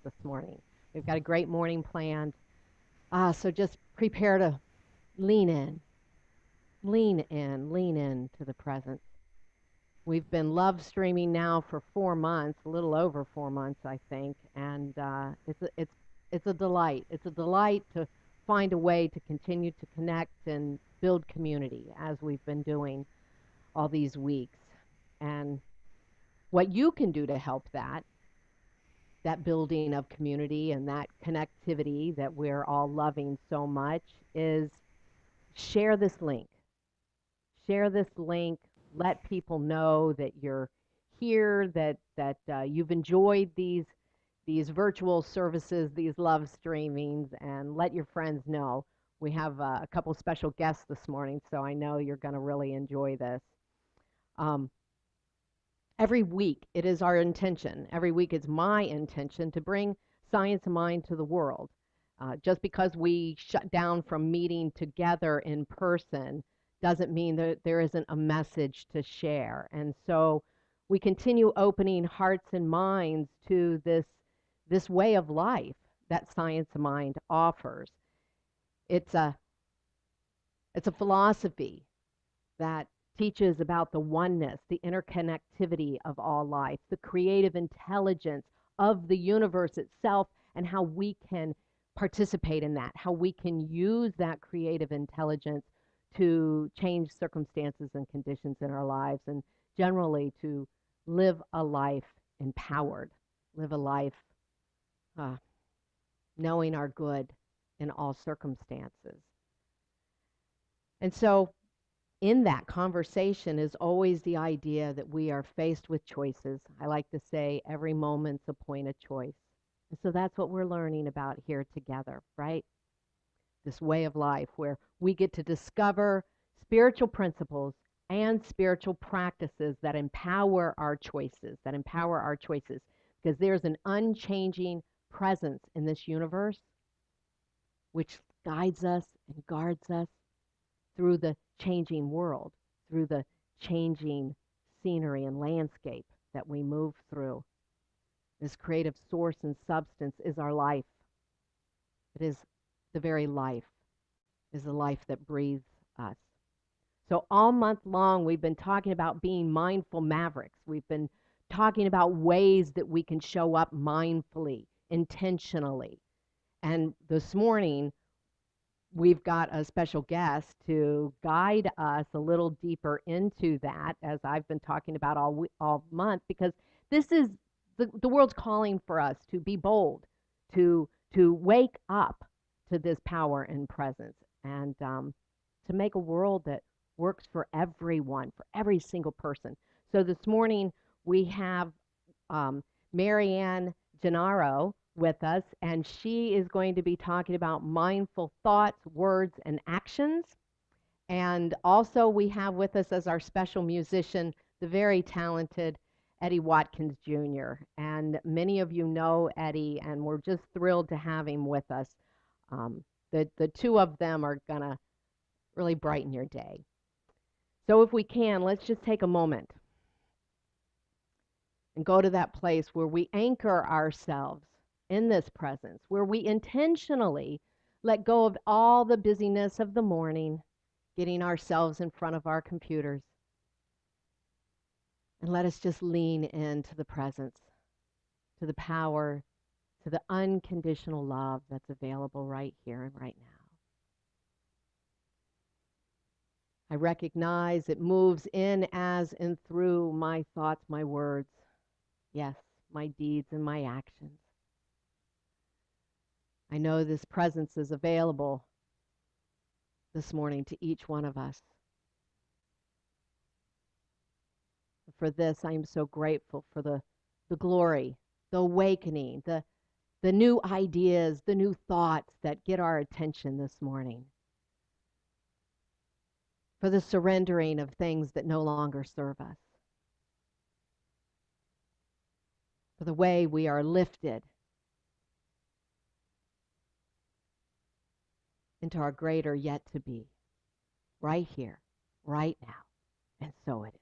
this morning. We've got a great morning planned. So just prepare to lean in, lean in to the present. We've been love streaming now for 4 months, a little over 4 months, I think, and it's a delight. It's a delight to find a way to continue to connect and build community as we've been doing all these weeks. And what you can do to help that building of community and that connectivity that we're all loving so much is share this link. Share this link. Let people know that you're here, that you've enjoyed these virtual services, these love streamings, and let your friends know. We have a couple special guests this morning, so I know you're going to really enjoy this. Um, every week, it is our intention. Every week, it's my intention to bring science and mind to the world. Just because we shut down from meeting together in person doesn't mean that there isn't a message to share. And so we continue opening hearts and minds to this way of life that science and mind offers. It's a it's a philosophy that teaches about the oneness, the interconnectivity of all life, the creative intelligence of the universe itself, and how we can participate in that, how we can use that creative intelligence to change circumstances and conditions in our lives, and generally to live a life empowered, live a life uh, knowing our good in all circumstances. And so in that conversation is always the idea that we are faced with choices. I like to say every moment's a point of choice. And so that's what we're learning about here together, right? This way of life where we get to discover spiritual principles and spiritual practices that empower our choices, because there's an unchanging presence in this universe which guides us and guards us through the changing world, through the changing scenery and landscape that we move through. This creative source and substance is our life. It is the very life, is the life that breathes us. So all month long, we've been talking about being mindful mavericks. We've been talking about ways that we can show up mindfully, intentionally. And this morning, we've got a special guest to guide us a little deeper into that, as I've been talking about all month, because this is the world's calling for us to be bold, to wake up to this power and presence, and to make a world that works for everyone, for every single person. So this morning we have Marianne Gennaro with us, and she is going to be talking about mindful thoughts, words, and actions. And also, we have with us as our special musician the very talented Eddie Watkins Jr. And many of you know Eddie, and we're just thrilled to have him with us. The two of them are going to really brighten your day. So, if we can, let's just take a moment and go to that place where we anchor ourselves in this presence, where we intentionally let go of all the busyness of the morning, getting ourselves in front of our computers, and let us just lean into the presence, to the power, to the unconditional love that's available right here and right now. I recognize it moves in as and through my thoughts, my words, yes, my deeds and my actions. I know this presence is available this morning to each one of us. For this, I am so grateful for the glory, the awakening, the new ideas, the new thoughts that get our attention this morning. For the surrendering of things that no longer serve us. For the way we are lifted into our greater yet to be, right here, right now. And so it is.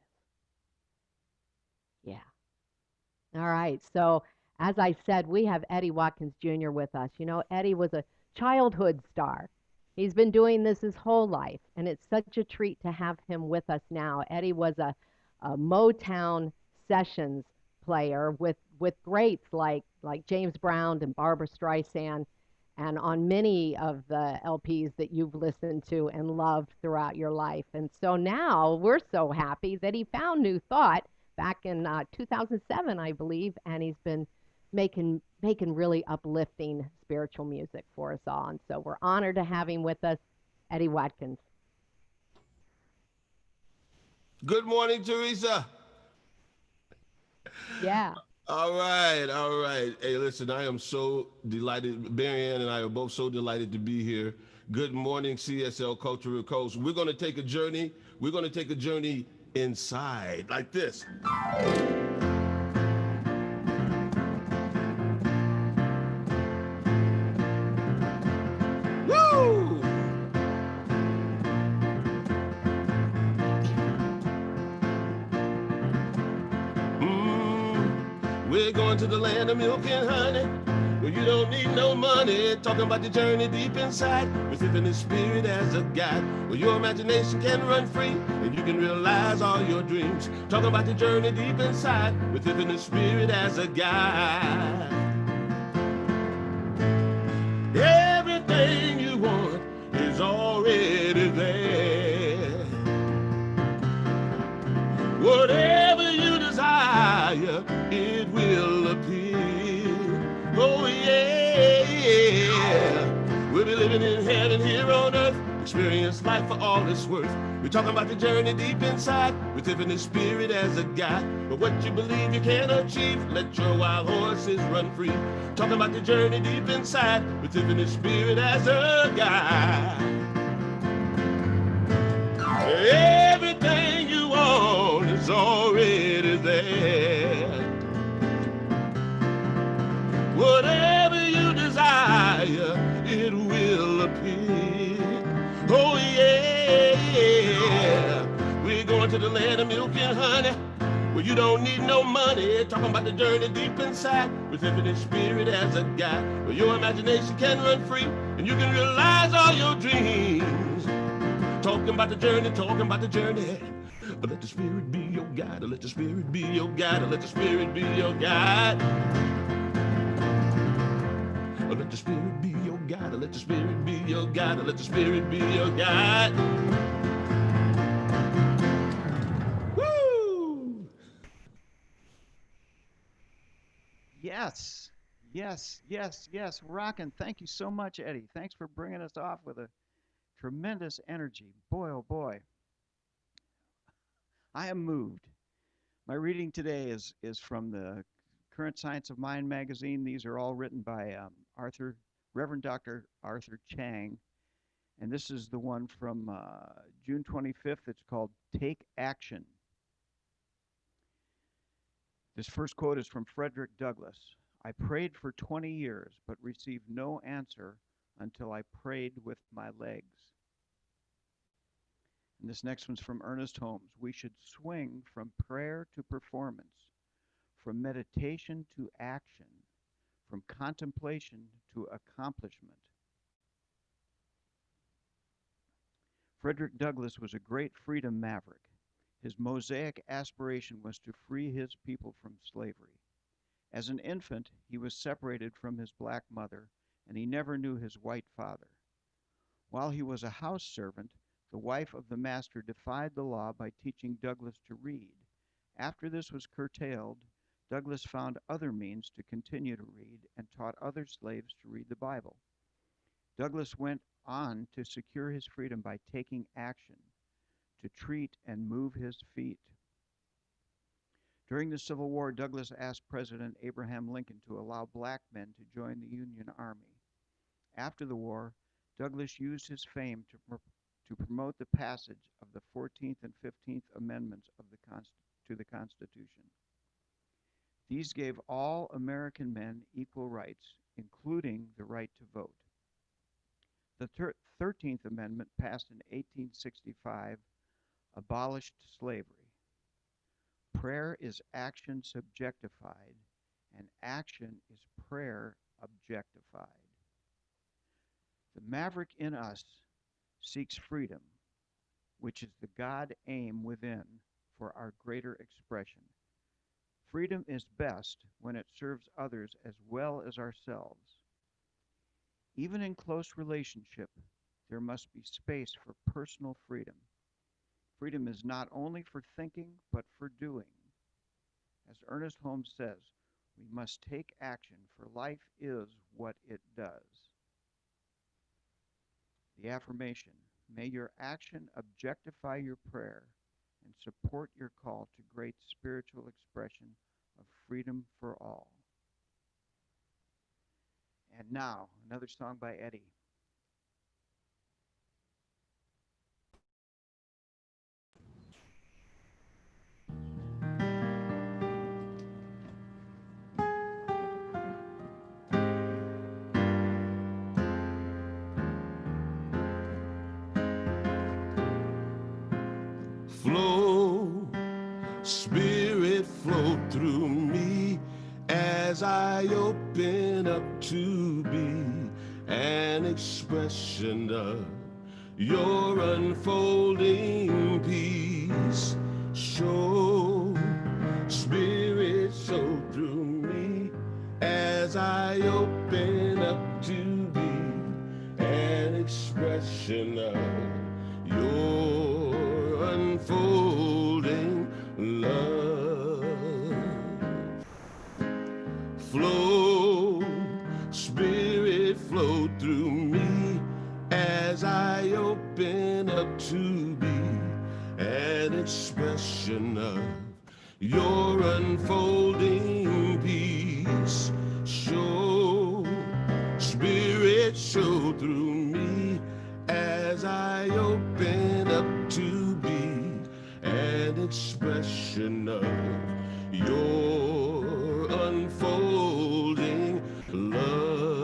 Yeah. All right. So as I said, we have Eddie Watkins Jr. with us. You know, Eddie was a childhood star. He's been doing this his whole life, and it's such a treat to have him with us now. Eddie was a Motown sessions player with greats like James Brown and Barbara Streisand, and on many of the LPs that you've listened to and loved throughout your life. And so now we're so happy that he found New Thought back in 2007, I believe, and he's been making really uplifting spiritual music for us all. And so we're honored to have him with us, Eddie Watkins. Good morning, Teresa. Yeah. All right, all right. Hey, listen, I am so delighted. Marianne and I are both so delighted to be here. Good morning, CSL Cultural Coast. We're going to take a journey. We're going to take a journey inside, like this. Woo! We're going to the land of milk and honey, where you don't need no money. Talking about the journey deep inside, with living the spirit as a guide, where your imagination can run free and you can realize all your dreams. Talking about the journey deep inside, with living the spirit as a guide. Everything you want is already there. Whatever you desire, it will appear. Oh yeah, yeah. We'll be living in heaven here on earth. Experience life for all it's worth. We're talking about the journey deep inside, with living the spirit as a guide. But what you believe you can achieve, let your wild horses run free. Talking about the journey deep inside, with living the spirit as a guide. Everything you want is already there. Whatever you desire, it will appear. Oh yeah, yeah. We're going to the land of milk and honey, where you don't need no money. Talking about the journey deep inside, with infinite spirit as a guide, where your imagination can run free and you can realize all your dreams. Talking about the journey, talking about the journey. Let the spirit be your guide. Let the spirit be your guide. Let the spirit be your guide. Let the spirit be your guide. Let the spirit be your guide. Let the spirit be your guide. Woo! Yes, yes. Rockin'. Thank you so much, Eddie. Thanks for bringing us off with a tremendous energy. Boy, oh boy. I am moved. My reading today is from the Current Science of Mind magazine. These are all written by Reverend Dr. Arthur Chang. And this is the one from June 25th. It's called Take Action. This first quote is from Frederick Douglass. I prayed for 20 years, but received no answer until I prayed with my legs. And this next one's from Ernest Holmes. We should swing from prayer to performance, from meditation to action, from contemplation to accomplishment. Frederick Douglass was a great freedom maverick. His mosaic aspiration was to free his people from slavery. As an infant, he was separated from his black mother, and he never knew his white father. While he was a house servant, the wife of the master defied the law by teaching Douglass to read. After this was curtailed, Douglass found other means to continue to read and taught other slaves to read the Bible. Douglass went on to secure his freedom by taking action, to treat and move his feet. During the Civil War, Douglass asked President Abraham Lincoln to allow black men to join the Union Army. After the war, Douglass used his fame to promote the passage of the 14th and 15th Amendments to the Constitution. These gave all American men equal rights, including the right to vote. The 13th Amendment, passed in 1865, abolished slavery. Prayer is action subjectified, and action is prayer objectified. The maverick in us seeks freedom, which is the God aim within for our greater expression. Freedom is best when it serves others as well as ourselves. Even in close relationship, there must be space for personal freedom. Freedom is not only for thinking, but for doing. As Ernest Holmes says, we must take action, for life is what it does. The affirmation, may your action objectify your prayer and support your call to great spiritual expression of freedom for all. And now, another song by Eddie. Flow, Spirit, flow through me as I open up to be an expression of your unfolding peace. Show, Spirit, show through me as I open up to be an expression of your unfolding love. Flow, Spirit, flow through me as I open up to be an expression of your unfolding peace. Show, Spirit, show through me as I open up to be an expression of your unfolding love.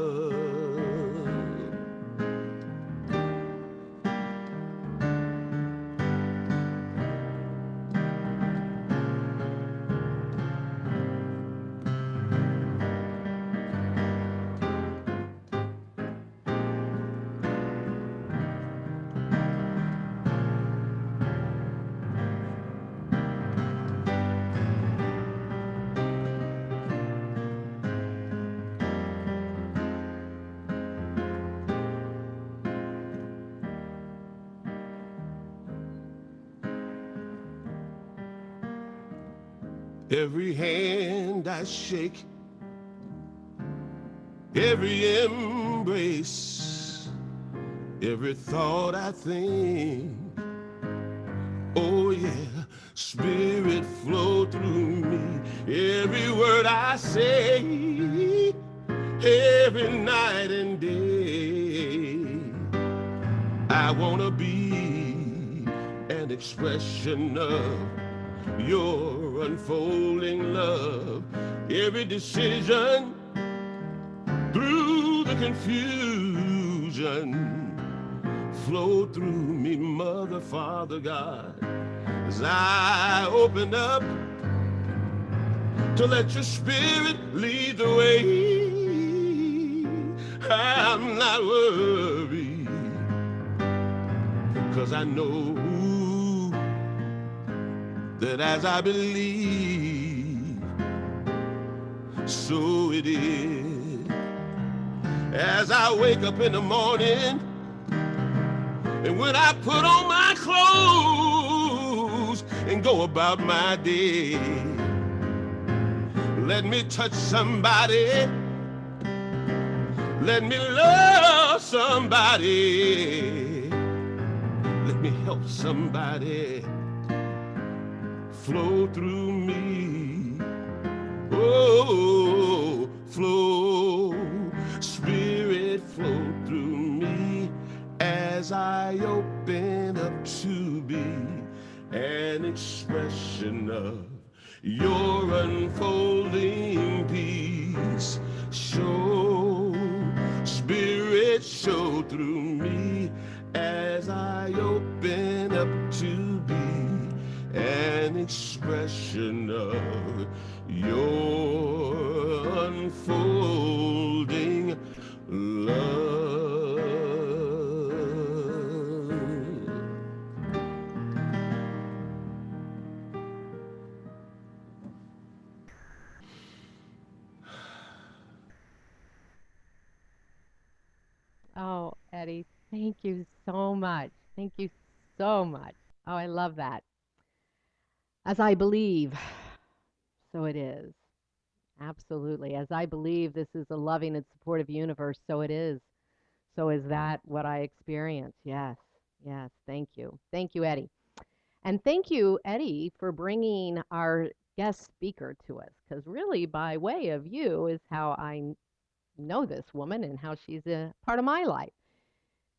Every hand I shake, every embrace, every thought I think, oh yeah, Spirit flow through me. Every word I say, every night and day, I wanna be an expression of your unfolding love. Every decision through the confusion, flow through me, Mother, Father, God, as I open up to let your Spirit lead the way. I'm not worried, 'cause I know that as I believe, so it is. As I wake up in the morning, and when I put on my clothes and go about my day, let me touch somebody, let me love somebody, let me help somebody. Flow through me, oh, flow, Spirit, flow through me as I open up to be an expression of your unfolding peace. Show, Spirit, show through me as I open up to be an expression of your unfolding love. Oh, Eddie, thank you so much. Thank you so much. Oh, I love that. As I believe, so it is. Absolutely. As I believe this is a loving and supportive universe, so it is. So is that what I experience? Yes. Yes. Thank you. Thank you, Eddie. And thank you, Eddie, for bringing our guest speaker to us, because really, by way of you, is how I know this woman and how she's a part of my life,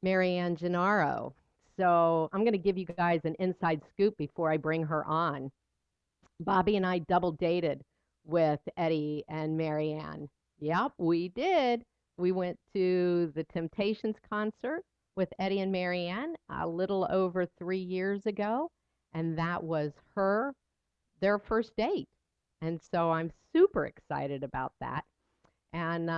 Marianne Gennaro. So I'm going to give you guys an inside scoop before I bring her on. Bobby and I double dated with Eddie and Marianne. Yep, we did. We went to the Temptations concert with Eddie and Marianne a little over 3 years ago, and that was their first date. And so I'm super excited about that. And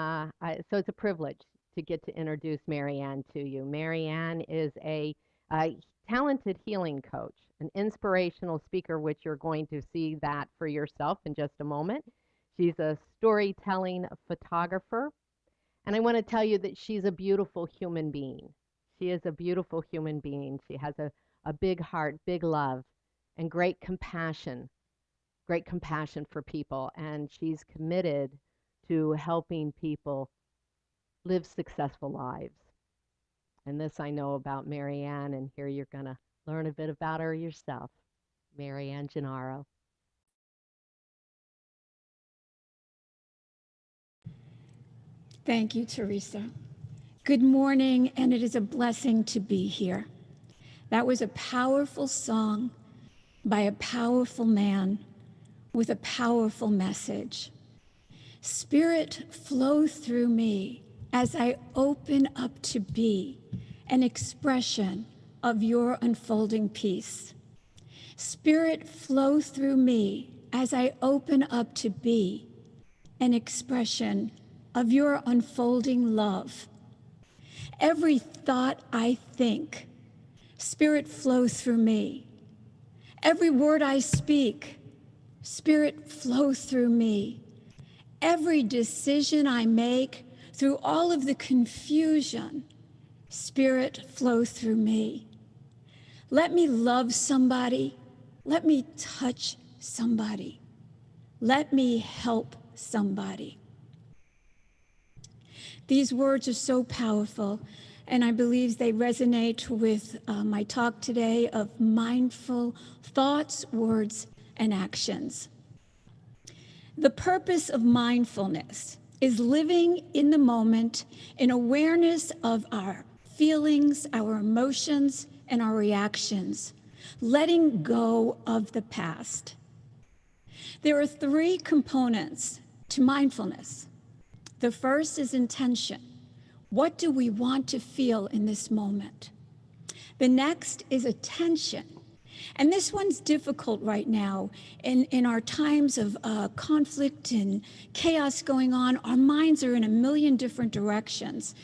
so it's a privilege to get to introduce Marianne to you. Marianne is a talented healing coach, an inspirational speaker, which you're going to see that for yourself in just a moment. She's a storytelling photographer. And I want to tell you that she's a beautiful human being. She is a beautiful human being. She has a big heart, big love, and great compassion for people. And she's committed to helping people live successful lives. And this I know about Marianne, and here you're going to learn a bit about her yourself. Marianne Gennaro. Thank you, Teresa. Good morning, and it is a blessing to be here. That was a powerful song by a powerful man with a powerful message. Spirit, flow through me as I open up to be an expression of your unfolding peace. Spirit, flow through me as I open up to be an expression of your unfolding love. Every thought I think, Spirit, flow through me. Every word I speak, Spirit, flow through me. Every decision I make, through all of the confusion, Spirit, flow through me. Let me love somebody. Let me touch somebody. Let me help somebody. These words are so powerful, and I believe they resonate with my talk today of mindful thoughts, words, and actions. The purpose of mindfulness is living in the moment in awareness of our feelings, our emotions, and our reactions, letting go of the past. There are 3 components to mindfulness. The first is intention. What do we want to feel in this moment? The next is attention. And this one's difficult right now. In our times of conflict and chaos going on, our minds are in a million different directions.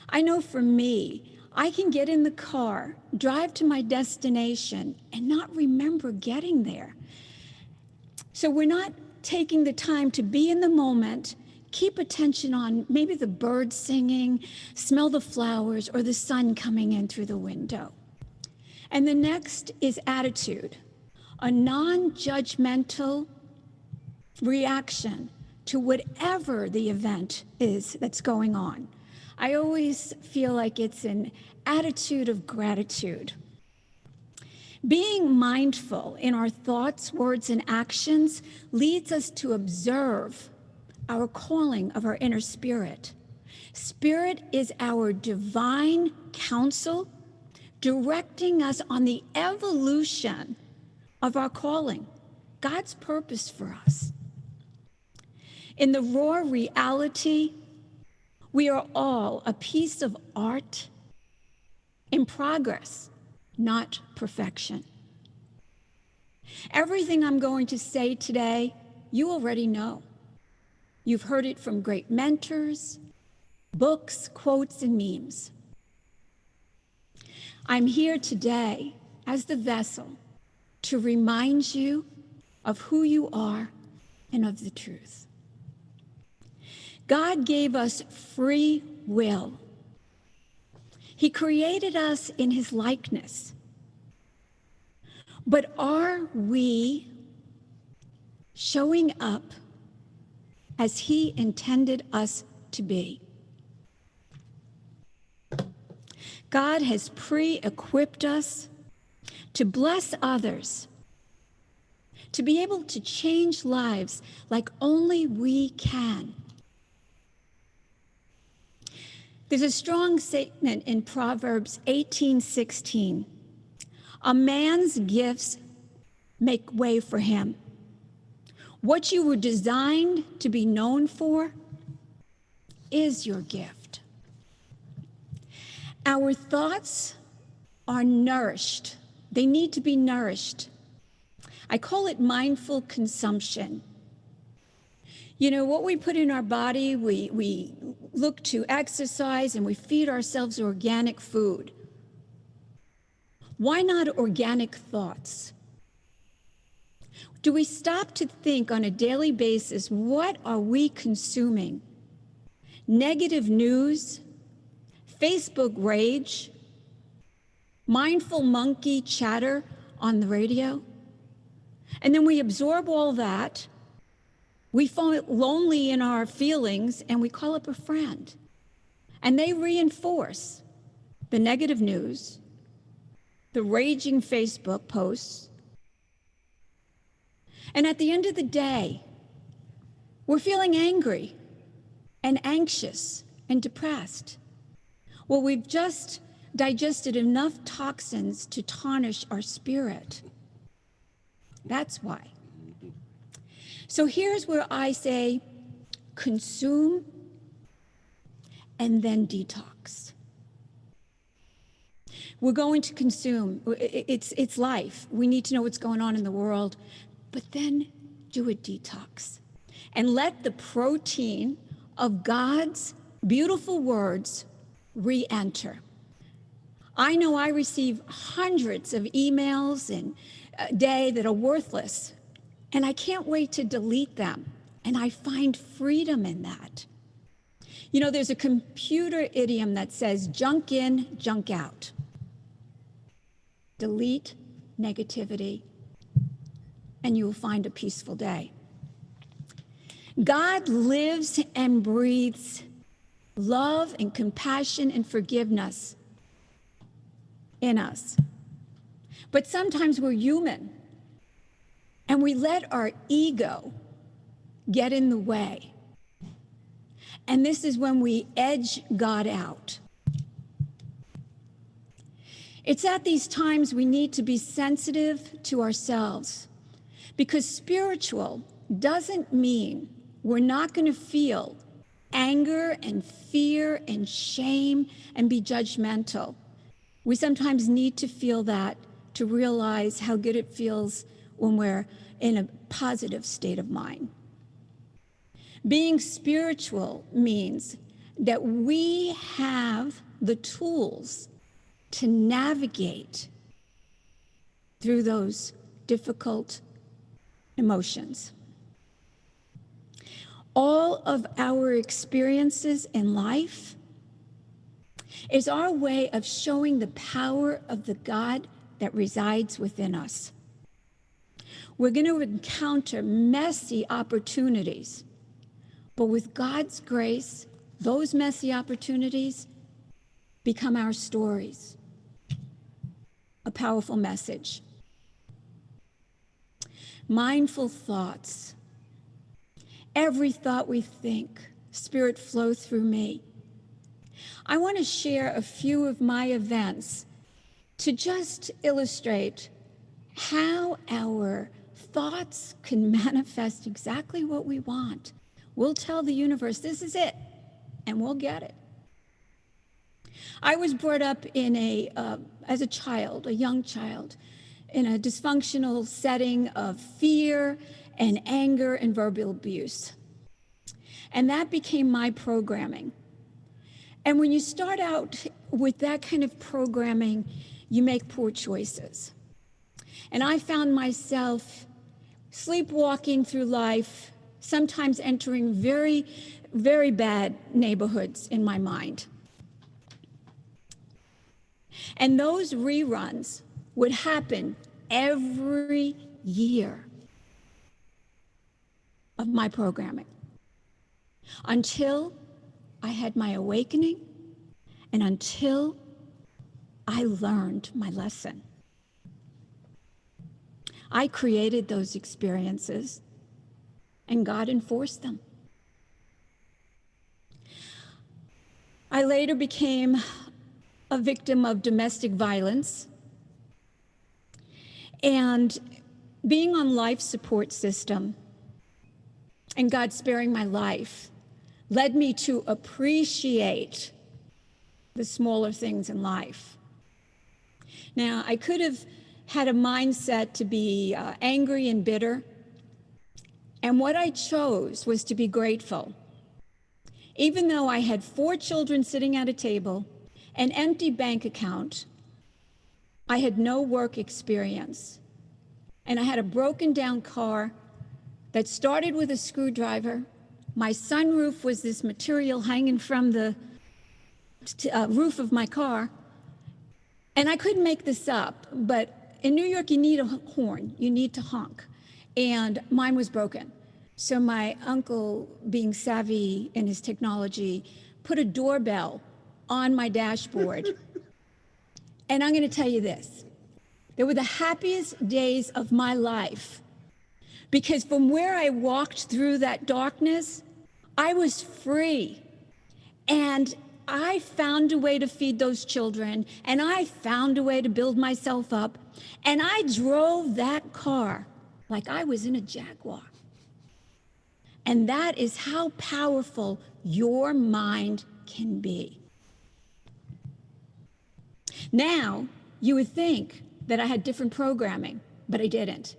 I know for me, I can get in the car, drive to my destination, and not remember getting there. So we're not taking the time to be in the moment, keep attention on maybe the birds singing, smell the flowers, or the sun coming in through the window. And the next is attitude, a non-judgmental reaction to whatever the event is that's going on. I always feel like it's an attitude of gratitude. Being mindful in our thoughts, words, and actions leads us to observe our calling of our inner spirit. Spirit is our divine counsel, directing us on the evolution of our calling, God's purpose for us. In the raw reality, we are all a piece of art in progress, not perfection. Everything I'm going to say today, you already know. You've heard it from great mentors, books, quotes, and memes. I'm here today as the vessel to remind you of who you are and of the truth. God gave us free will. He created us in his likeness. But are we showing up as he intended us to be? God has pre-equipped us to bless others, to be able to change lives like only we can. There's a strong statement in Proverbs 18:16. A man's gifts make way for him. What you were designed to be known for is your gift. Our thoughts are nourished. They need to be nourished. I call it mindful consumption. You know, what we put in our body, we look to exercise and we feed ourselves organic food. Why not organic thoughts? Do we stop to think on a daily basis, what are we consuming? Negative news, Facebook rage, mindful monkey chatter on the radio? And then we absorb all that, we feel lonely in our feelings, and we call up a friend. And they reinforce the negative news, the raging Facebook posts. And at the end of the day, we're feeling angry and anxious and depressed. Well, we've just digested enough toxins to tarnish our spirit. That's why. So here's where I say, consume and then detox. We're going to consume. It's life. We need to know what's going on in the world, but then do a detox and let the protein of God's beautiful words re-enter. I know I receive hundreds of emails a day that are worthless, and I can't wait to delete them, and I find freedom in that. You know, there's a computer idiom that says, junk in, junk out. Delete negativity, and you will find a peaceful day. God lives and breathes love and compassion and forgiveness in us. But sometimes we're human, and we let our ego get in the way. And this is when we edge God out. It's at these times we need to be sensitive to ourselves, because spiritual doesn't mean we're not going to feel anger and fear and shame and be judgmental. We sometimes need to feel that to realize how good it feels when we're in a positive state of mind. Being spiritual means that we have the tools to navigate through those difficult emotions. All of our experiences in life is our way of showing the power of the God that resides within us. We're going to encounter messy opportunities, but with God's grace, those messy opportunities become our stories. A powerful message. Mindful thoughts. Every thought we think, Spirit, flow through me. I want to share a few of my events to just illustrate how our thoughts can manifest exactly what we want. We'll tell the universe, this is it, and we'll get it. I was brought up in as a child, a young child, in a dysfunctional setting of fear and anger and verbal abuse. And that became my programming. And when you start out with that kind of programming, you make poor choices. And I found myself sleepwalking through life, sometimes entering very, very bad neighborhoods in my mind. And those reruns would happen every year of my programming until I had my awakening and until I learned my lesson. I created those experiences and God enforced them. I later became a victim of domestic violence, and being on life support system and God sparing my life led me to appreciate the smaller things in life. Now, I could have had a mindset to be angry and bitter, and what I chose was to be grateful. Even though I had 4 children sitting at a table, an empty bank account, I had no work experience, and I had a broken down car that started with a screwdriver. My sunroof was this material hanging from the roof of my car, and I couldn't make this up, but in New York you need a horn, you need to honk, and mine was broken. So my uncle, being savvy in his technology, put a doorbell on my dashboard. And I'm going to tell you this. They were the happiest days of my life, because from where I walked through that darkness, I was free. And I found a way to feed those children, and I found a way to build myself up, and I drove that car like I was in a Jaguar. And that is how powerful your mind can be. Now, you would think that I had different programming, but I didn't.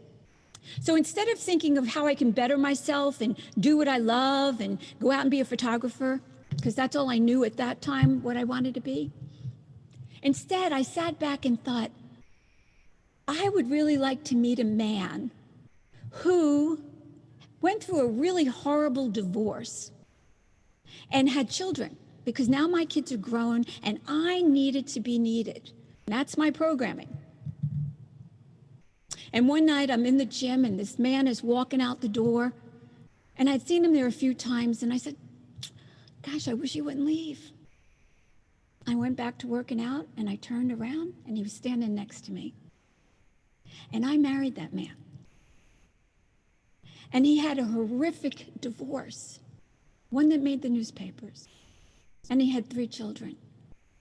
So instead of thinking of how I can better myself and do what I love and go out and be a photographer, because that's all I knew at that time what I wanted to be, instead I sat back and thought, I would really like to meet a man who went through a really horrible divorce and had children, because now my kids are grown and I needed to be needed. That's my programming. And one night I'm in the gym and this man is walking out the door, and I'd seen him there a few times, and I said, gosh, I wish he wouldn't leave. I went back to working out and I turned around and he was standing next to me. And I married that man. And he had a horrific divorce, one that made the newspapers. And he had 3 children,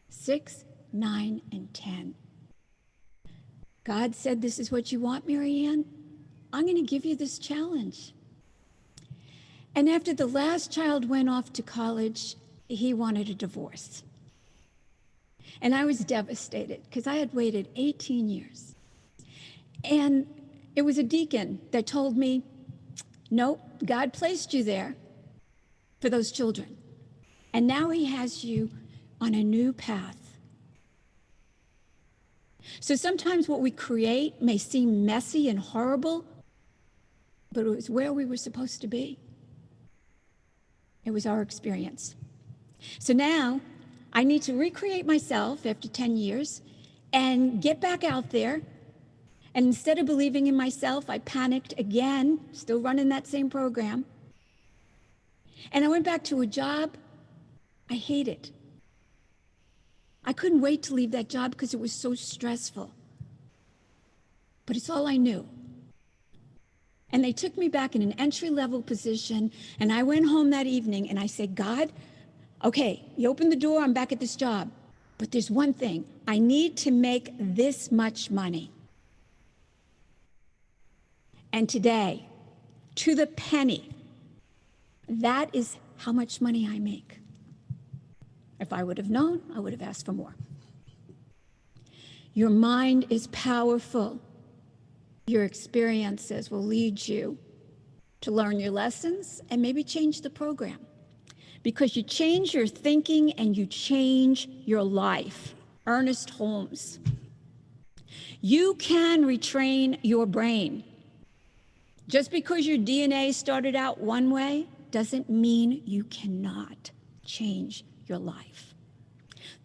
6, 9, and 10. God said, this is what you want, Marianne? I'm going to give you this challenge. And after the last child went off to college, he wanted a divorce. And I was devastated because I had waited 18 years. And it was a deacon that told me, nope, God placed you there for those children. And now he has you on a new path. So sometimes what we create may seem messy and horrible, but it was where we were supposed to be. It was our experience. So now I need to recreate myself after 10 years and get back out there. And instead of believing in myself, I panicked again, still running that same program. And I went back to a job I hated. I couldn't wait to leave that job because it was so stressful. But it's all I knew. And they took me back in an entry-level position, and I went home that evening and I said, God, okay, you opened the door, I'm back at this job. But there's one thing, I need to make this much money. And today, to the penny, that is how much money I make. If I would have known, I would have asked for more. Your mind is powerful. Your experiences will lead you to learn your lessons and maybe change the program. because you change your thinking and you change your life. Ernest Holmes. You can retrain your brain. Just because your DNA started out one way doesn't mean you cannot change your life.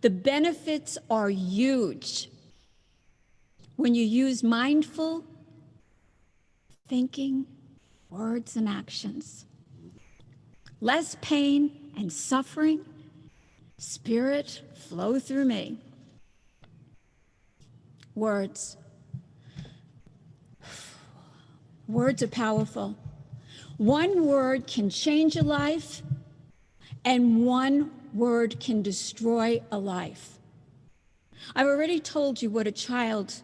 The benefits are huge when you use mindful thinking, words, and actions. Less pain and suffering, Spirit, flow through me. Words. Words are powerful. One word can change a life, and one word can destroy a life. I've already told you what a child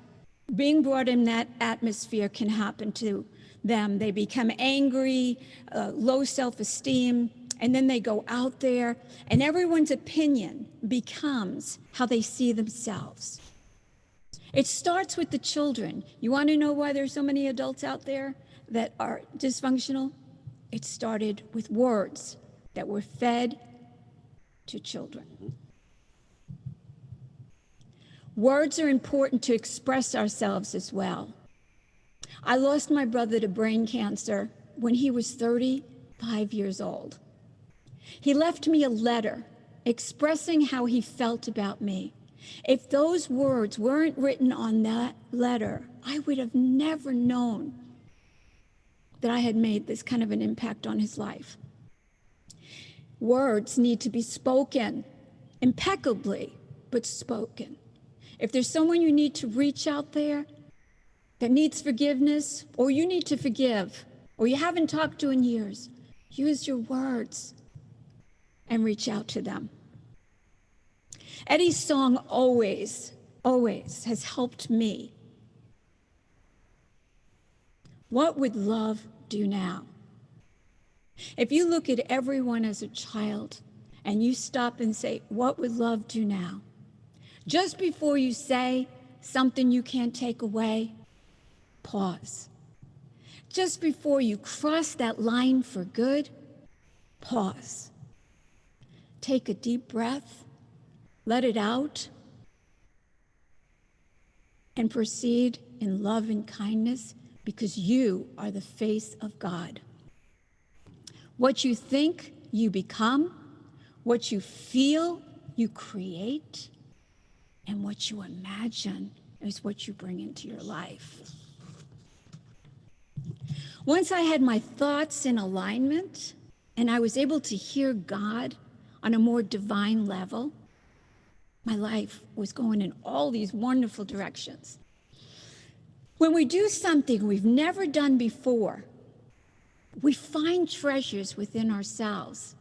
being brought in that atmosphere can happen to them. They become angry, low self-esteem, and then they go out there, and everyone's opinion becomes how they see themselves. It starts with the children. You want to know why there's so many adults out there that are dysfunctional? It started with words that were fed to children. Words are important to express ourselves as well. I lost my brother to brain cancer when he was 35 years old. He left me a letter expressing how he felt about me. If those words weren't written on that letter, I would have never known that I had made this kind of an impact on his life. Words need to be spoken impeccably, but spoken. If there's someone you need to reach out there that needs forgiveness, or you need to forgive, or you haven't talked to in years, use your words and reach out to them. Eddie's song always has helped me. What would love do now? If you look at everyone as a child and you stop and say, what would love do now? Just before you say something you can't take away, pause. Just before you cross that line for good, pause. Take a deep breath, let it out, and proceed in love and kindness, because you are the face of God. What you think, you become. What you feel, you create. And what you imagine is what you bring into your life. Once I had my thoughts in alignment, and I was able to hear God on a more divine level, my life was going in all these wonderful directions. When we do something we've never done before, we find treasures within ourselves.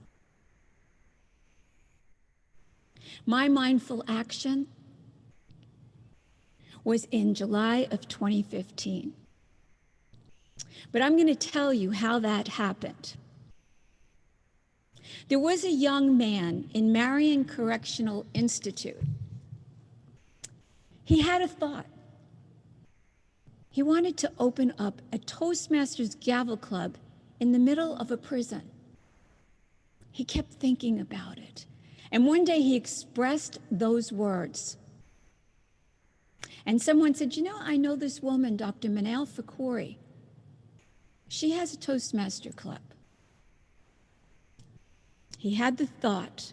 My mindful action was in July of 2015. But I'm going to tell you how that happened. There was a young man in Marianne Correctional Institute. He had a thought. He wanted to open up a Toastmasters Gavel Club in the middle of a prison. He kept thinking about it. And one day he expressed those words. And someone said, you know, I know this woman, Dr. Marianne Gennaro. She has a Toastmaster Club. He had the thought.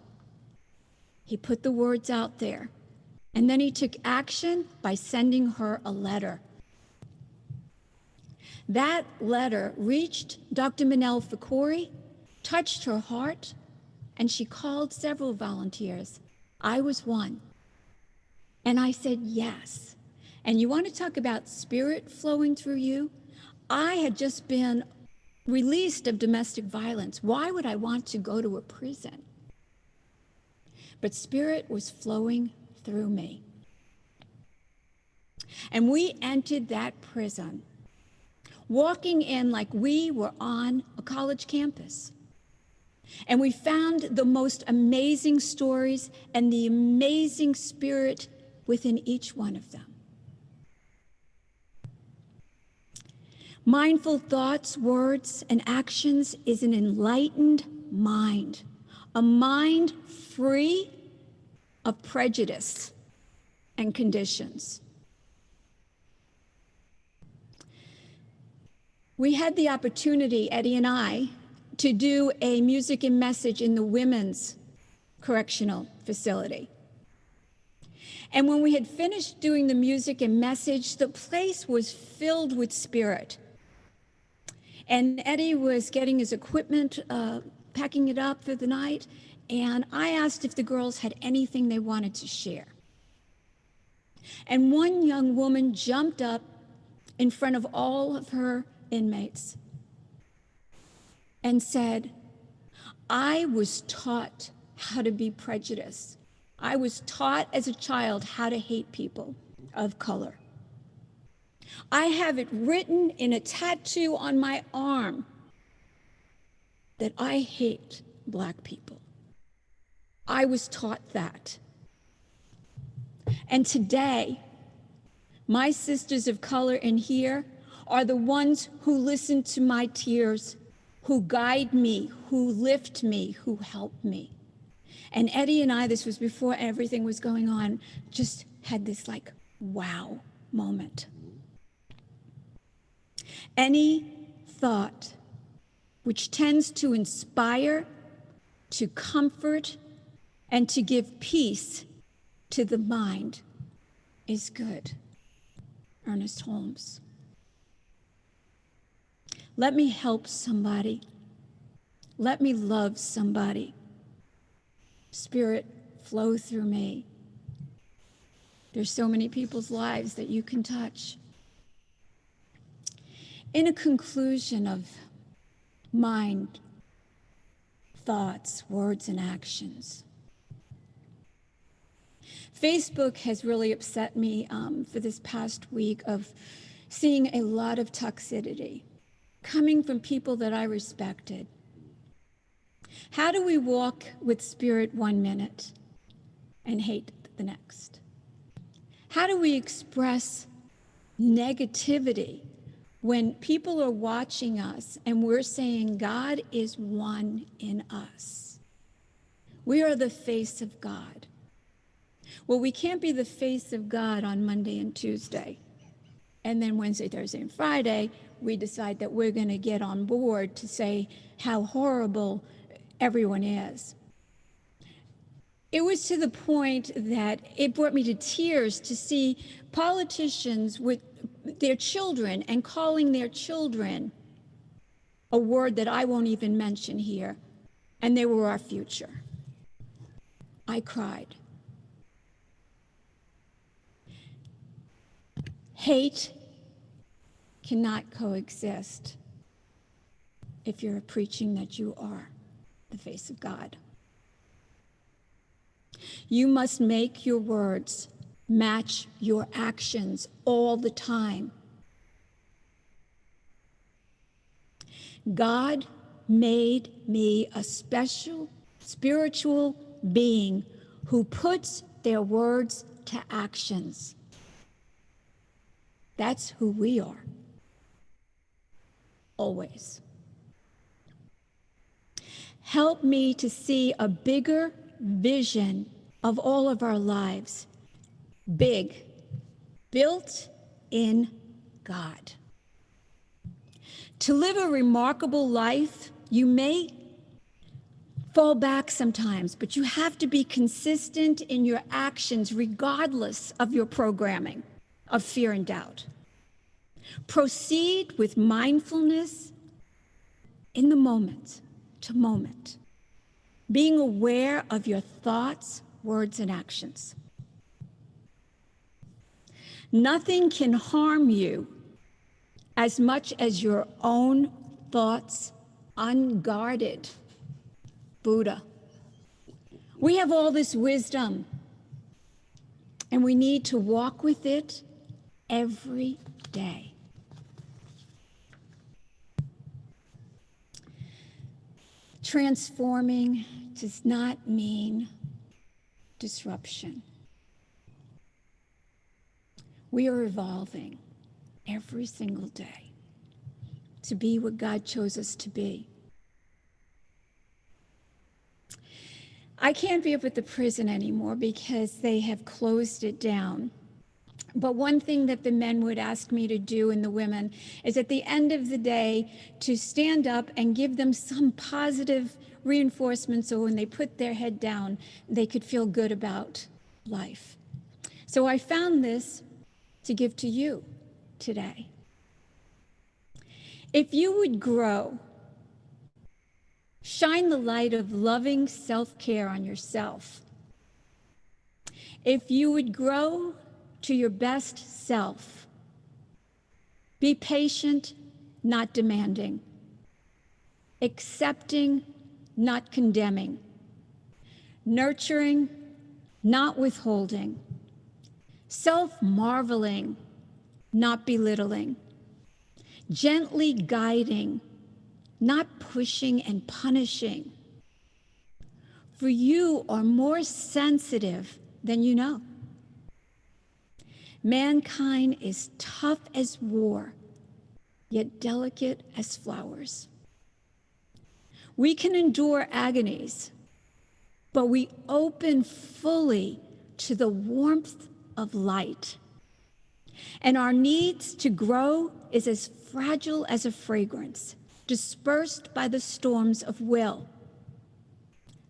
He put the words out there. And then he took action by sending her a letter. That letter reached Dr. Marianne Gennaro, touched her heart, and she called several volunteers. I was one. And I said yes. And you want to talk about spirit flowing through you? I had just been released of domestic violence. Why would I want to go to a prison? But spirit was flowing through me. And we entered that prison, walking in like we were on a college campus. And we found the most amazing stories and the amazing spirit within each one of them. Mindful thoughts, words, and actions is an enlightened mind, a mind free of prejudice and conditions. We had the opportunity, Eddie and I, to do a music and message in the women's correctional facility. And when we had finished doing the music and message, the place was filled with spirit. And Eddie was getting his equipment, packing it up for the night, and I asked if the girls had anything they wanted to share. And one young woman jumped up in front of all of her inmates and said, I was taught how to be prejudiced. I was taught as a child how to hate people of color. I have it written in a tattoo on my arm that I hate Black people. I was taught that. And today, my sisters of color in here are the ones who listen to my tears, who guide me, who lift me, who help me. And Eddie and I, this was before everything was going on, just had this like, wow moment. Any thought which tends to inspire, to comfort, and to give peace to the mind is good. Ernest Holmes. Let me help somebody. Let me love somebody. Spirit, flow through me. There's so many people's lives that you can touch. In a conclusion of mind, thoughts, words, and actions, Facebook has really upset me for this past week of seeing a lot of toxicity coming from people that I respected. How do we walk with spirit 1 minute and hate the next? How do we express negativity when people are watching us and we're saying God is one in us? We are the face of God. Well, we can't be the face of God on Monday and Tuesday. And then Wednesday, Thursday, and Friday, we decide that we're going to get on board to say how horrible everyone is. It was to the point that it brought me to tears to see politicians with their children and calling their children a word that I won't even mention here, and they were our future. I cried. Hate cannot coexist if you're preaching that you are the face of God. You must make your words match your actions all the time. God made me a special spiritual being who puts their words to actions. That's who we are. Always. Help me to see a bigger vision of all of our lives. Big, built in God. To live a remarkable life, you may fall back sometimes, but you have to be consistent in your actions regardless of your programming of fear and doubt. Proceed with mindfulness in the moment to moment, being aware of your thoughts, words, and actions. Nothing can harm you as much as your own thoughts unguarded. Buddha. We have all this wisdom, and we need to walk with it every day. Transforming does not mean disruption. We are evolving every single day to be what God chose us to be. I can't be up at the prison anymore because they have closed it down. But one thing that the men would ask me to do, and the women, is at the end of the day to stand up and give them some positive reinforcement so when they put their head down, they could feel good about life. So I found this to give to you today. If you would grow, shine the light of loving self-care on yourself. If you would grow to your best self, be patient, not demanding, accepting, not condemning, nurturing, not withholding, self-marveling, not belittling, gently guiding, not pushing and punishing. For you are more sensitive than you know. Mankind is tough as war, yet delicate as flowers. We can endure agonies, but we open fully to the warmth of light. And our needs to grow is as fragile as a fragrance, dispersed by the storms of will.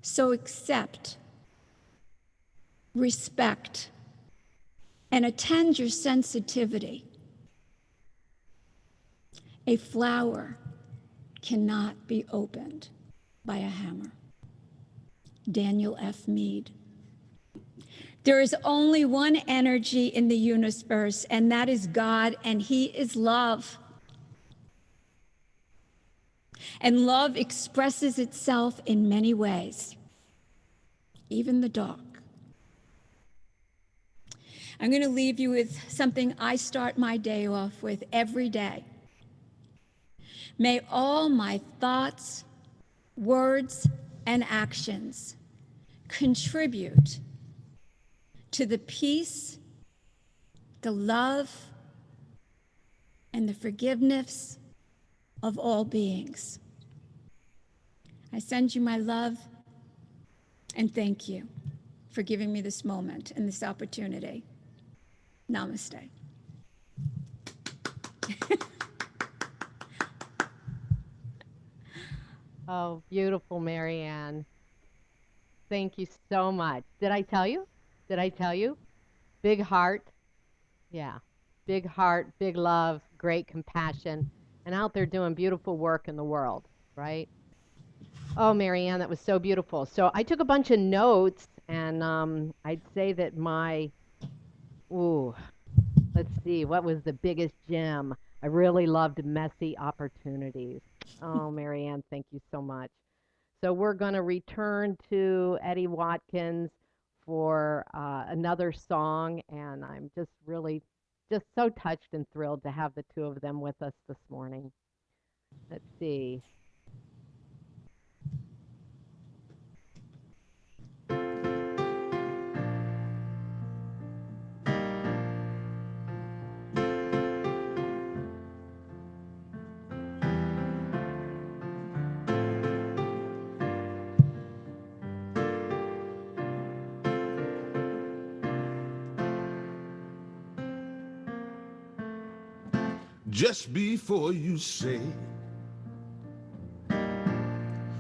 So accept, respect, and attend your sensitivity. A flower cannot be opened by a hammer. Daniel F. Meade. There is only one energy in the universe, and that is God, and He is love. And love expresses itself in many ways, even the dark. I'm going to leave you with something I start my day off with every day. May all my thoughts, words, and actions contribute to the peace, the love, and the forgiveness of all beings. I send you my love and thank you for giving me this moment and this opportunity. Namaste. Oh, beautiful, Marianne. Thank you so much. Did I tell you? Did I tell you? Big heart. Yeah. Big heart, big love, great compassion, and out there doing beautiful work in the world, right? Oh, Marianne, that was so beautiful. So I took a bunch of notes, and I'd say that let's see, what was the biggest gem? I really loved messy opportunities. Oh, Marianne, thank you so much. So we're going to return to Eddie Watkins for another song, and I'm just really just so touched and thrilled to have the two of them with us this morning. Let's see. Just before you say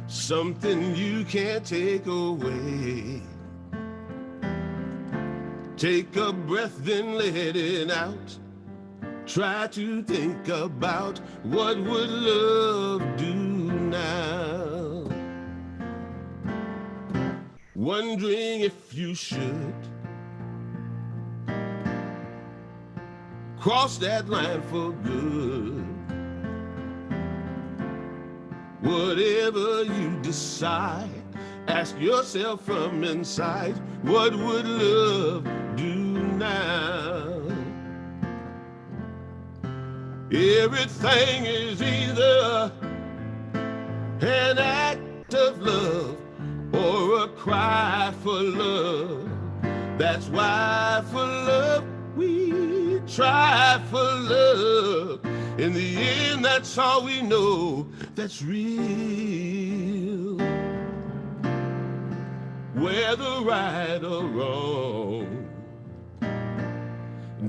something you can't take away, take a breath, then let it out. Try to think about what would love do now. Wondering if you should cross that line for good. Whatever you decide, ask yourself from inside, what would love do now? Everything is either an act of love or a cry for love. That's why for love we try for love. In the end, that's all we know that's real. whether right or wrong.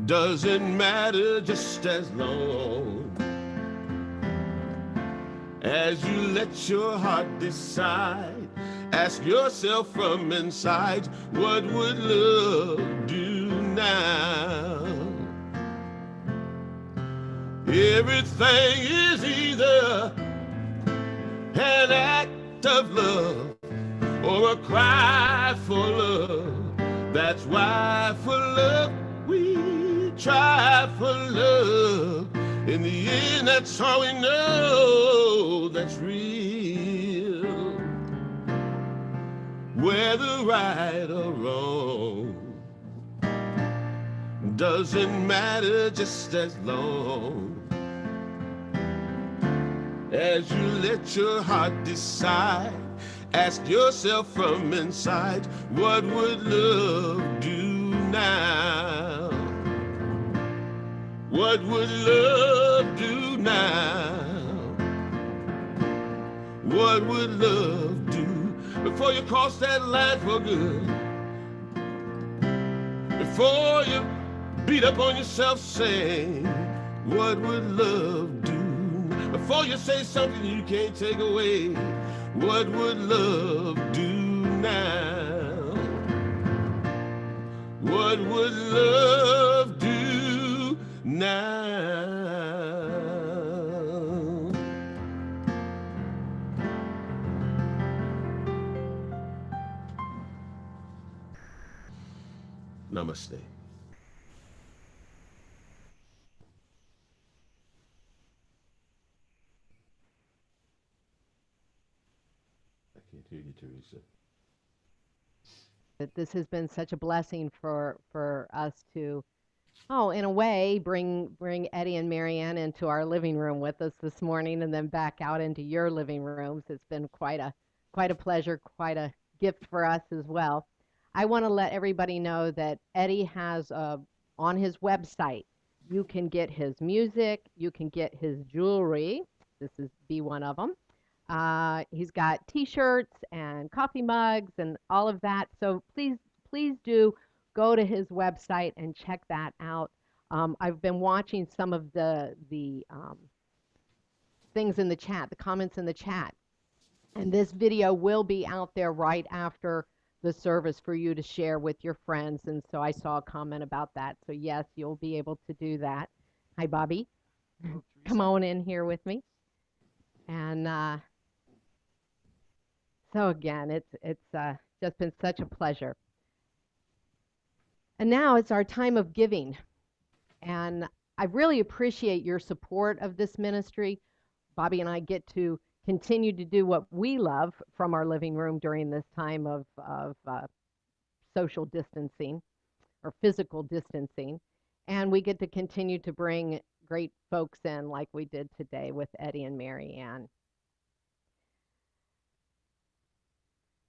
Doesn't matter just as long as you let your heart decide. Ask yourself from inside, what would love do now? Everything is either an act of love or a cry for love. That's why for love we try for love. In the end, that's all we know that's real. Whether right or wrong doesn't matter just as long as you let your heart decide. Ask yourself from inside, what would love do now? What would love do now? What would love do? Before you cross that line for good, before you beat up on yourself saying, what would love do? Before you say something you can't take away, what would love do now? What would love do now? Namaste. I can't hear you, Teresa. That this has been such a blessing for us to, oh, in a way, bring Eddie and Marianne into our living room with us this morning, and then back out into your living rooms. It's been quite a pleasure, quite a gift for us as well. I want to let everybody know that Eddie has on his website, you can get his music, you can get his jewelry. This is be one of them. He's got T-shirts and coffee mugs and all of that. So please do go to his website and check that out. I've been watching some of the things in the chat, the comments in the chat, and this video will be out there right after the service for you to share with your friends. And so I saw a comment about that. So yes, you'll be able to do that. Hi, Bobby. Hello, Come Teresa. on in here with me. And so again, it's just been such a pleasure. And now it's our time of giving. And I really appreciate your support of this ministry. Bobby and I get to continue to do what we love from our living room during this time of social distancing or physical distancing. And we get to continue to bring great folks in like we did today with Eddie and Marianne.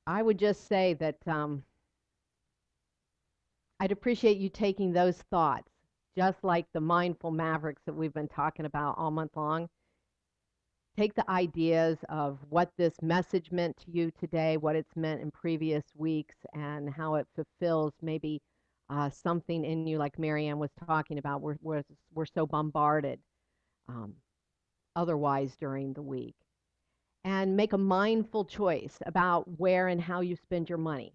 I would just say that I'd appreciate you taking those thoughts, just like the mindful mavericks that we've been talking about all month long. Take the ideas of what this message meant to you today, what it's meant in previous weeks, and how it fulfills maybe something in you, like Marianne was talking about. We're so bombarded otherwise during the week. And make a mindful choice about where and how you spend your money.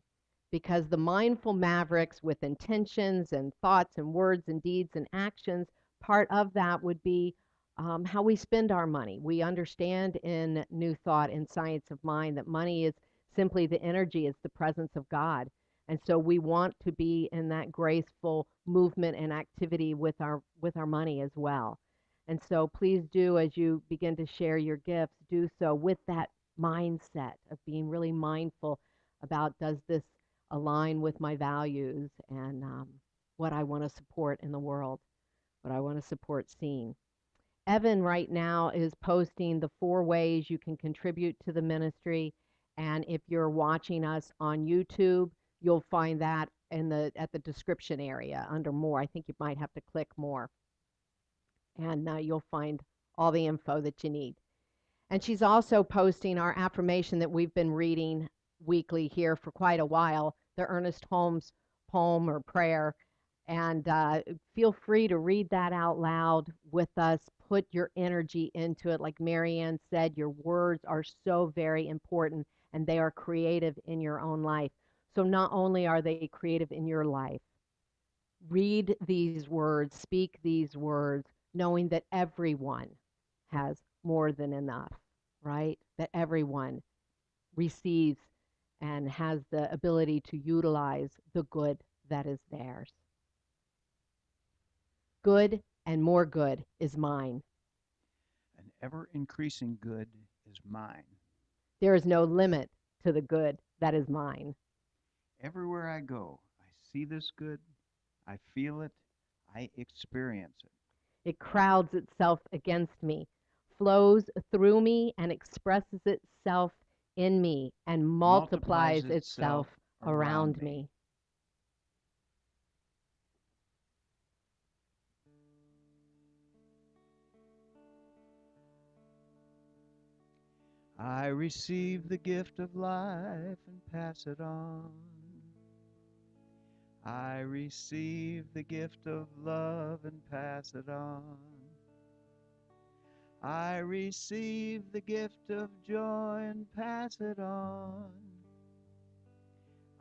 Because the mindful mavericks with intentions and thoughts and words and deeds and actions, part of that would be how we spend our money. We understand in New Thought and Science of Mind that money is simply the energy, it's the presence of God. And so we want to be in that graceful movement and activity with our money as well. And so please do, as you begin to share your gifts, do so with that mindset of being really mindful about, does this align with my values and what I want to support in the world, what I want to support seeing. Evan right now is posting the 4 ways you can contribute to the ministry. And if you're watching us on YouTube, you'll find that at the description area under more. I think you might have to click more. And you'll find all the info that you need. And she's also posting our affirmation that we've been reading weekly here for quite a while, the Ernest Holmes poem or prayer. And feel free to read that out loud with us. Put your energy into it. Like Marianne said, your words are so very important and they are creative in your own life. So not only are they creative in your life, read these words, speak these words, knowing that everyone has more than enough, right? That everyone receives and has the ability to utilize the good that is theirs. Good and more good is mine. An ever increasing good is mine. There is no limit to the good that is mine. Everywhere I go, I see this good, I feel it, I experience it. It crowds itself against me, flows through me, and expresses itself in me, and Multiplies multiplies itself itself around around me. me. I receive the gift of life and pass it on. I receive the gift of love and pass it on. I receive the gift of joy and pass it on.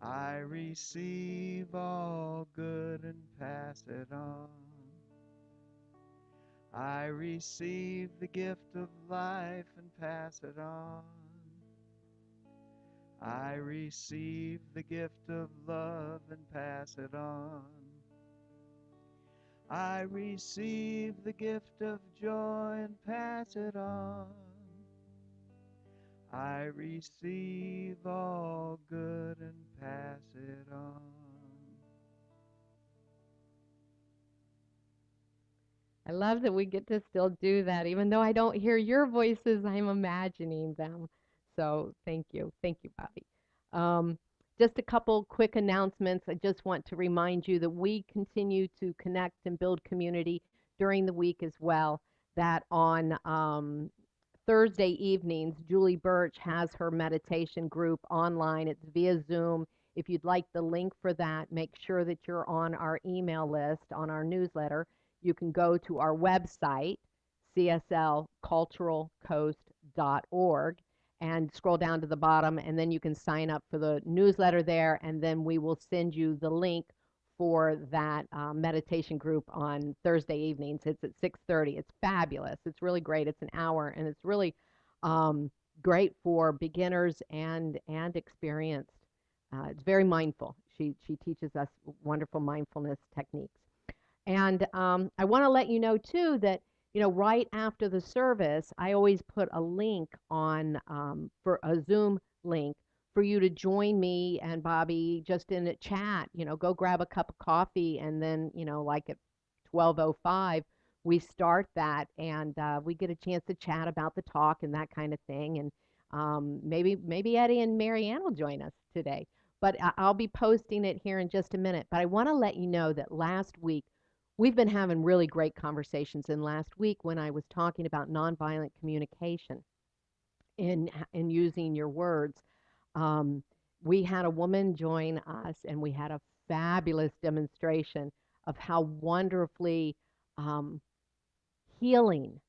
I receive all good and pass it on. I receive the gift of life and pass it on. I receive the gift of love and pass it on. I receive the gift of joy and pass it on. I receive all good and pass it on. I love that we get to still do that. Even though I don't hear your voices, I'm imagining them. So thank you. Thank you, Bobby. Just a couple quick announcements. I just want to remind you that we continue to connect and build community during the week as well. That on Thursday evenings, Julie Birch has her meditation group online. It's via Zoom. If you'd like the link for that, make sure that you're on our email list, on our newsletter. You can go to our website, cslculturalcoast.org, and scroll down to the bottom, and then you can sign up for the newsletter there, and then we will send you the link for that meditation group on Thursday evenings. It's at 6:30. It's fabulous. It's really great. It's an hour, and it's really um, great for beginners and experienced. It's very mindful. She teaches us wonderful mindfulness techniques. And I want to let you know too that right after the service, I always put a link on for a Zoom link for you to join me and Bobby just in a chat. Go grab a cup of coffee, and then like at 12:05 we start that, and we get a chance to chat about the talk and that kind of thing. And maybe Eddie and Marianne will join us today. But I'll be posting it here in just a minute. But I want to let you know that last week we've been having really great conversations. And last week, when I was talking about nonviolent communication in using your words, um, we had a woman join us, and we had a fabulous demonstration of how wonderfully um, healing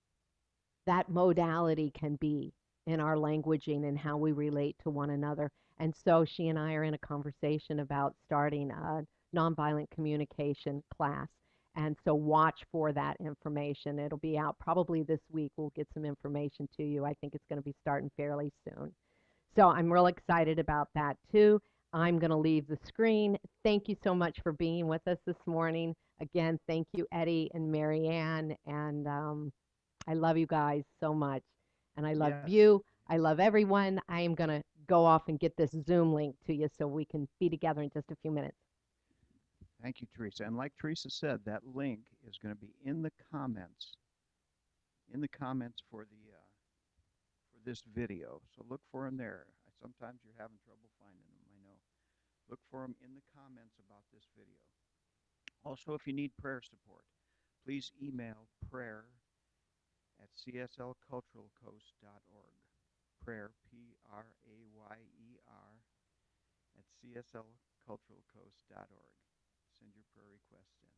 that modality can be in our languaging and how we relate to one another. And so she and I are in a conversation about starting a nonviolent communication class. And so watch for that information. It'll be out probably this week. We'll get some information to you. I think it's going to be starting fairly soon. So I'm real excited about that too. I'm going to leave the screen. Thank you so much for being with us this morning. Again, thank you, Eddie and Marianne. And I love you guys so much. And I love Yes. you. I love everyone. I am going to go off and get this Zoom link to you so we can be together in just a few minutes. Thank you, Teresa. And like Teresa said, that link is going to be in the comments for this video. So look for them there. Sometimes you're having trouble finding them, I know. Look for them in the comments about this video. Also, if you need prayer support, please email prayer@cslculturalcoast.org. Prayer, Prayer, cslculturalcoast.org. Send your prayer requests in.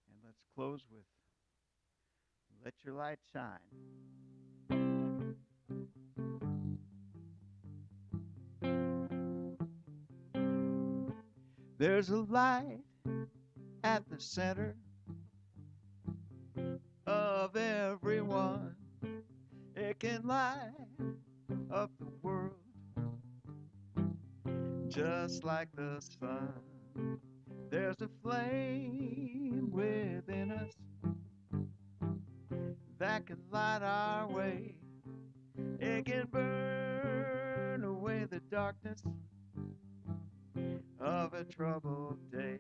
And let's close with Let Your Light Shine. There's a light at the center of everyone. It can light up the world just like the sun. There's a flame within us that can light our way. It can burn away the darkness of a troubled day.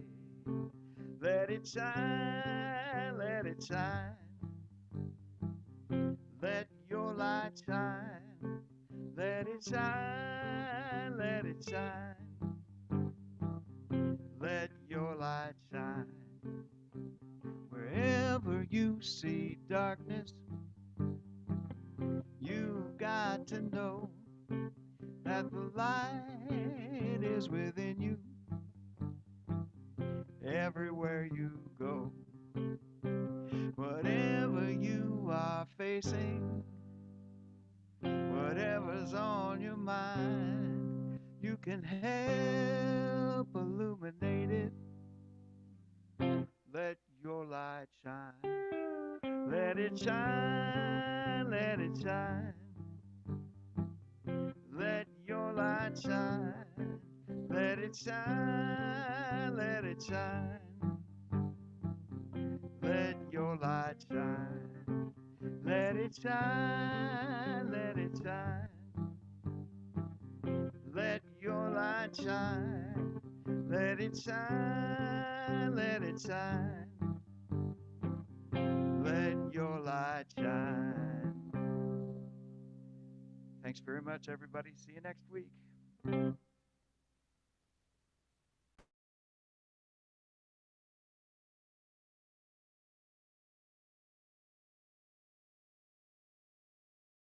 Let it shine, let it shine. Let your light shine. Let it shine, let it shine. Let your light shine. Wherever you see darkness, you've got to know that the light is within you. Everywhere you go, whatever you are facing, whatever's on your mind, you can help illuminate it. Let your light shine. Let it shine, let it shine. Let your light shine. Let it shine, let it shine. Let your light shine. Let it shine, let it shine. Let your light shine. Let it shine, let it shine. Let your light shine. Thanks very much, everybody. See you next week.